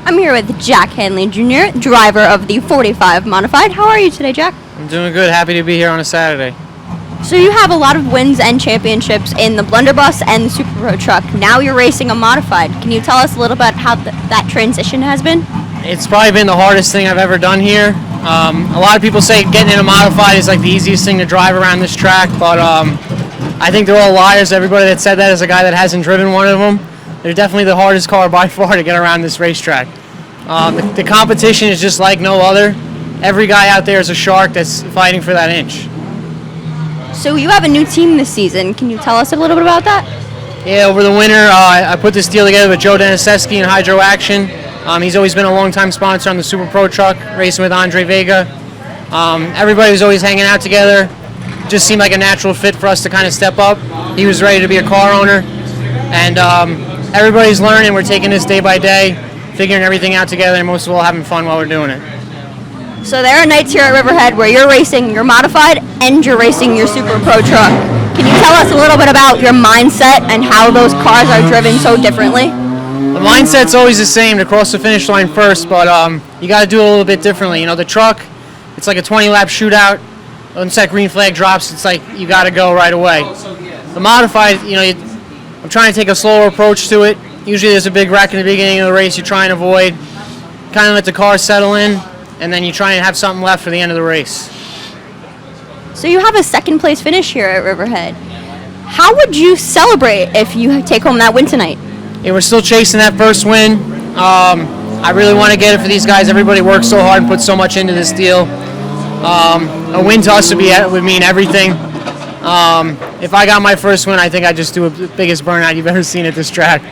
I'm here with Jack Handley Jr., driver of the 45 Modified. How are you today, Jack? I'm doing good. Happy to be here on a Saturday. So you have a lot of wins and championships in the Blunderbust and the Super Pro truck. Now you're racing a Modified. Can you tell us a little bit how that transition has been? It's probably been the hardest thing I've ever done here. A lot of people say getting in a Modified is like the easiest thing to drive around this track, but I think they're all liars. Everybody that said that is a guy that hasn't driven one of them. They're definitely the hardest car by far to get around this racetrack. The competition is just like no other. Every guy out there is a shark that's fighting for that inch. So you have a new team this season. Can you tell us a little bit about that? Yeah, over the winter, I put this deal together with Joe Deniseski and Hydro Action. He's always been a long-time sponsor on the Super Pro truck, racing with Andre Vega. Everybody was always hanging out together. Just seemed like a natural fit for us to kind of step up. He was ready to be a car owner. And everybody's learning. We're taking this day by day, figuring everything out together, and most of all having fun while we're doing it. So there are nights here at Riverhead where you're racing your Modified and you're racing your Super Pro truck. Can you tell us a little bit about your mindset and how those cars are driven so differently? The mindset's always the same, to cross the finish line first, but you got to do it a little bit differently. You know, the truck, it's like a 20-lap shootout. Once that green flag drops, it's like you got to go right away. The Modified, I'm trying to take a slower approach to it. Usually there's a big wreck in the beginning of the race you try and avoid. Kind of let the car settle in, and then you try and have something left for the end of the race. So you have a second place finish here at Riverhead. How would you celebrate if you take home that win tonight? Yeah, we're still chasing that first win. I really want to get it for these guys. Everybody works so hard and puts so much into this deal. A win to us would mean everything. If I got my first win, I think I'd just do the biggest burnout you've ever seen at this track.